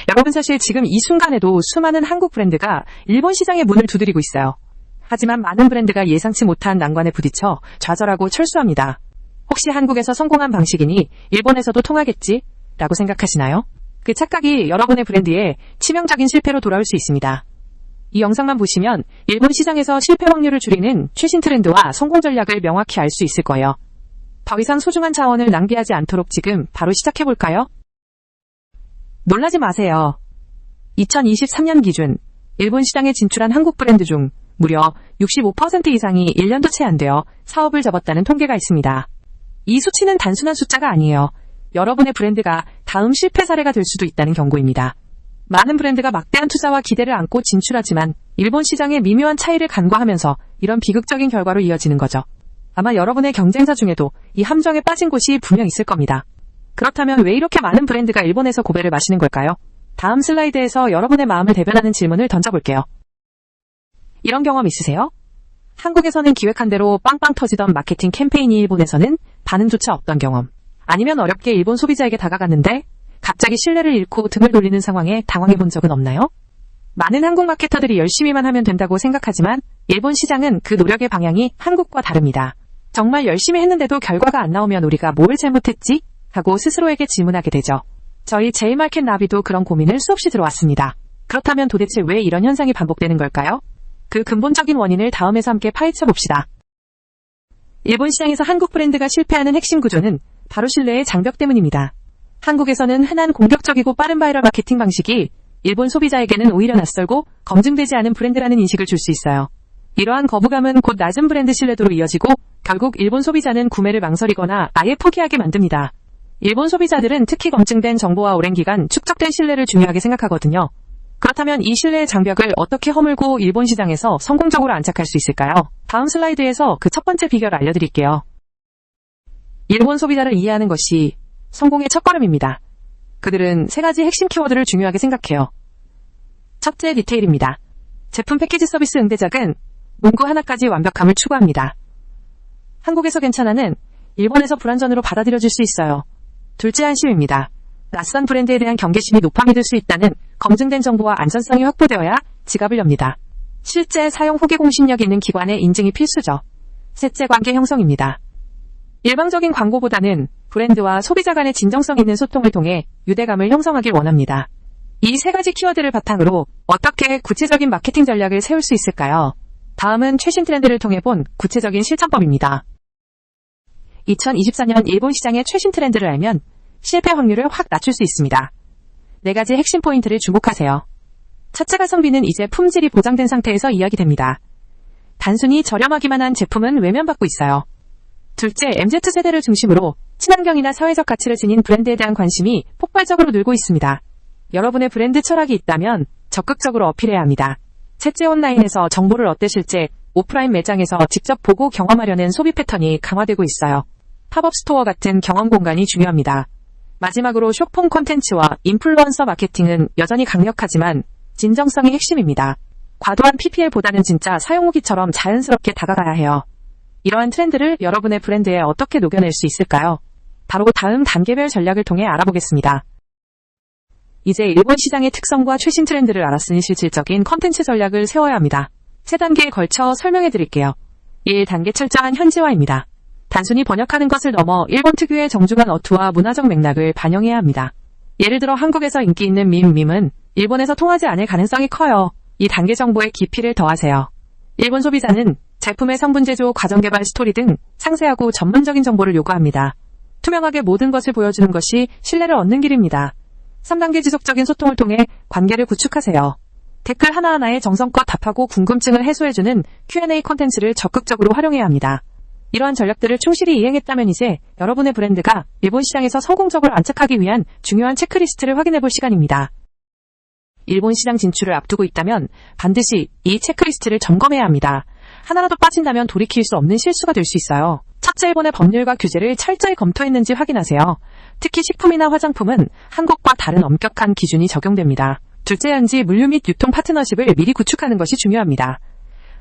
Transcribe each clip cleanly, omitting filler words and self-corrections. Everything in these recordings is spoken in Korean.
여러분 사실 지금 이 순간에도 수많은 한국 브랜드가 일본 시장의 문을 두드리고 있어요. 하지만 많은 브랜드가 예상치 못한 난관에 부딪혀 좌절하고 철수합니다. 혹시 한국에서 성공한 방식이니 일본에서도 통하겠지? 라고 생각하시나요? 그 착각이 여러분의 브랜드에 치명적인 실패로 돌아올 수 있습니다. 이 영상만 보시면 일본 시장에서 실패 확률을 줄이는 최신 트렌드와 성공 전략을 명확히 알 수 있을 거예요. 더 이상 소중한 자원을 낭비하지 않도록 지금 바로 시작해볼까요? 놀라지 마세요. 2023년 기준 일본 시장에 진출한 한국 브랜드 중 무려 65% 이상이 1년도 채 안 되어 사업을 접었다는 통계가 있습니다. 이 수치는 단순한 숫자가 아니에요. 여러분의 브랜드가 다음 실패 사례가 될 수도 있다는 경고입니다. 많은 브랜드가 막대한 투자와 기대를 안고 진출하지만 일본 시장의 미묘한 차이를 간과하면서 이런 비극적인 결과로 이어지는 거죠. 아마 여러분의 경쟁사 중에도 이 함정에 빠진 곳이 분명 있을 겁니다. 그렇다면 왜 이렇게 많은 브랜드가 일본에서 고배를 마시는 걸까요? 다음 슬라이드에서 여러분의 마음을 대변하는 질문을 던져볼게요. 이런 경험 있으세요? 한국에서는 기획한 대로 빵빵 터지던 마케팅 캠페인이 일본에서는 반응조차 없던 경험. 아니면 어렵게 일본 소비자에게 다가갔는데 갑자기 신뢰를 잃고 등을 돌리는 상황에 당황해 본 적은 없나요? 많은 한국 마케터들이 열심히만 하면 된다고 생각하지만 일본 시장은 그 노력의 방향이 한국과 다릅니다. 정말 열심히 했는데도 결과가 안 나오면 우리가 뭘 잘못했지? 하고 스스로에게 질문하게 되죠. 저희 J마켓 나비도 그런 고민을 수없이 들어왔습니다. 그렇다면 도대체 왜 이런 현상이 반복되는 걸까요? 그 근본적인 원인을 다음에서 함께 파헤쳐 봅시다. 일본 시장에서 한국 브랜드가 실패하는 핵심 구조는 바로 신뢰의 장벽 때문입니다. 한국에서는 흔한 공격적이고 빠른 바이럴 마케팅 방식이 일본 소비자에게는 오히려 낯설고 검증되지 않은 브랜드라는 인식을 줄 수 있어요. 이러한 거부감은 곧 낮은 브랜드 신뢰도로 이어지고 결국 일본 소비자는 구매를 망설이거나 아예 포기하게 만듭니다. 일본 소비자들은 특히 검증된 정보와 오랜 기간 축적된 신뢰를 중요하게 생각하거든요. 그렇다면 이 신뢰의 장벽을 어떻게 허물고 일본 시장에서 성공적으로 안착할 수 있을까요? 다음 슬라이드에서 그 첫 번째 비결을 알려드릴게요. 일본 소비자를 이해하는 것이 성공의 첫걸음입니다. 그들은 세 가지 핵심 키워드를 중요하게 생각해요. 첫째, 디테일입니다. 제품 패키지 서비스 응대작은 문구 하나까지 완벽함을 추구합니다. 한국에서 괜찮아는 일본에서 불완전으로 받아들여질 수 있어요. 둘째, 안심입니다. 낯선 브랜드에 대한 경계심이 높아 믿을 수 있다는 검증된 정보와 안전성이 확보되어야 지갑을 엽니다. 실제 사용 후기 공신력 있는 기관의 인증이 필수죠. 셋째, 관계 형성입니다. 일방적인 광고보다는 브랜드와 소비자 간의 진정성 있는 소통을 통해 유대감을 형성하길 원합니다. 이 세 가지 키워드를 바탕으로 어떻게 구체적인 마케팅 전략을 세울 수 있을까요? 다음은 최신 트렌드를 통해 본 구체적인 실천법입니다. 2024년 일본 시장의 최신 트렌드를 알면 실패 확률을 확 낮출 수 있습니다. 네 가지 핵심 포인트를 주목하세요. 첫째, 가성비는 이제 품질이 보장된 상태에서 이야기됩니다. 단순히 저렴하기만 한 제품은 외면받고 있어요. 둘째, MZ세대를 중심으로 친환경이나 사회적 가치를 지닌 브랜드에 대한 관심이 폭발적으로 늘고 있습니다. 여러분의 브랜드 철학이 있다면 적극적으로 어필해야 합니다. 셋째, 온라인에서 정보를 얻으실지 오프라인 매장에서 직접 보고 경험하려는 소비 패턴이 강화되고 있어요. 팝업 스토어 같은 경험 공간이 중요합니다. 마지막으로 쇼폼 콘텐츠와 인플루언서 마케팅은 여전히 강력하지만 진정성이 핵심입니다. 과도한 PPL보다는 진짜 사용 후기처럼 자연스럽게 다가가야 해요. 이러한 트렌드를 여러분의 브랜드에 어떻게 녹여낼 수 있을까요? 바로 다음 단계별 전략을 통해 알아보겠습니다. 이제 일본 시장의 특성과 최신 트렌드를 알았으니 실질적인 컨텐츠 전략을 세워야 합니다. 세 단계에 걸쳐 설명해 드릴게요. 1단계, 철저한 현지화입니다. 단순히 번역하는 것을 넘어 일본 특유의 정중한 어투와 문화적 맥락을 반영해야 합니다. 예를 들어 한국에서 인기 있는 밈은 일본에서 통하지 않을 가능성이 커요. 이 단계 정보에 깊이를 더하세요. 일본 소비자는 제품의 성분 제조, 과정 개발 스토리 등 상세하고 전문적인 정보를 요구합니다. 투명하게 모든 것을 보여주는 것이 신뢰를 얻는 길입니다. 3단계, 지속적인 소통을 통해 관계를 구축하세요. 댓글 하나하나에 정성껏 답하고 궁금증을 해소해주는 Q&A 콘텐츠를 적극적으로 활용해야 합니다. 이러한 전략들을 충실히 이행했다면 이제 여러분의 브랜드가 일본 시장에서 성공적으로 안착하기 위한 중요한 체크리스트를 확인해볼 시간입니다. 일본 시장 진출을 앞두고 있다면 반드시 이 체크리스트를 점검해야 합니다. 하나라도 빠진다면 돌이킬 수 없는 실수가 될 수 있어요. 첫째, 일본의 법률과 규제를 철저히 검토했는지 확인하세요. 특히 식품이나 화장품은 한국과 다른 엄격한 기준이 적용됩니다. 둘째, 현지 물류 및 유통 파트너십을 미리 구축하는 것이 중요합니다.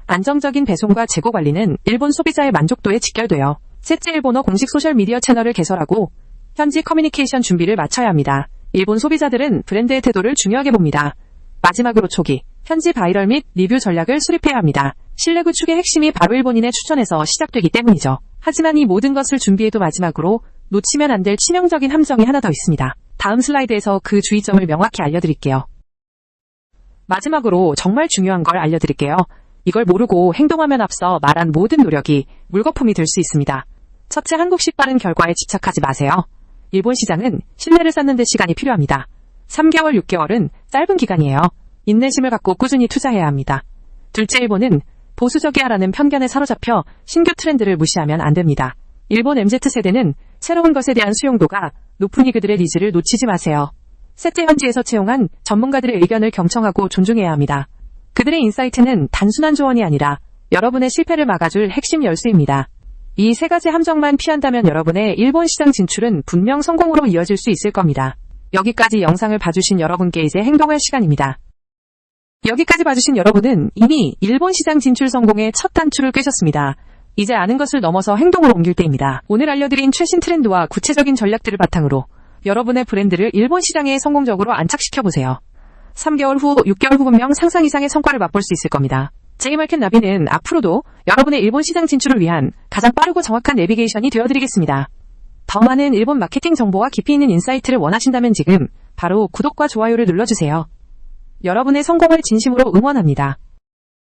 안정적인 배송과 재고 관리는 일본 소비자의 만족도에 직결돼요. 셋째, 일본어 공식 소셜미디어 채널을 개설하고 현지 커뮤니케이션 준비를 마쳐야 합니다. 일본 소비자들은 브랜드의 태도를 중요하게 봅니다. 마지막으로 초기, 현지 바이럴 및 리뷰 전략을 수립해야 합니다. 신뢰 구축의 핵심이 바로 일본인의 추천에서 시작되기 때문이죠. 하지만 이 모든 것을 준비해도 마지막으로 놓치면 안 될 치명적인 함정이 하나 더 있습니다. 다음 슬라이드에서 그 주의점을 명확히 알려드릴게요. 마지막으로 정말 중요한 걸 알려드릴게요. 이걸 모르고 행동하면 앞서 말한 모든 노력이 물거품이 될 수 있습니다. 첫째, 한국식 빠른 결과에 집착하지 마세요. 일본 시장은 신뢰를 쌓는 데 시간이 필요합니다. 3개월, 6개월은 짧은 기간이에요. 인내심을 갖고 꾸준히 투자해야 합니다. 둘째, 일본은 보수적이야라는 편견에 사로잡혀 신규 트렌드를 무시하면 안 됩니다. 일본 MZ세대는 새로운 것에 대한 수용도가 높으니 그들의 니즈를 놓치지 마세요. 셋째, 현지에서 채용한 전문가들의 의견을 경청하고 존중해야 합니다. 그들의 인사이트는 단순한 조언이 아니라 여러분의 실패를 막아줄 핵심 열쇠입니다. 이 세 가지 함정만 피한다면 여러분의 일본 시장 진출은 분명 성공으로 이어질 수 있을 겁니다. 여기까지 영상을 봐주신 여러분께 이제 행동할 시간입니다. 여기까지 봐주신 여러분은 이미 일본 시장 진출 성공의 첫 단추를 꿰셨습니다. 이제 아는 것을 넘어서 행동으로 옮길 때입니다. 오늘 알려드린 최신 트렌드와 구체적인 전략들을 바탕으로 여러분의 브랜드를 일본 시장에 성공적으로 안착시켜보세요. 3개월 후, 6개월 후 분명 상상 이상의 성과를 맛볼 수 있을 겁니다. J마켓 나비는 앞으로도 여러분의 일본 시장 진출을 위한 가장 빠르고 정확한 내비게이션이 되어드리겠습니다. 더 많은 일본 마케팅 정보와 깊이 있는 인사이트를 원하신다면 지금 바로 구독과 좋아요를 눌러주세요. 여러분의 성공을 진심으로 응원합니다.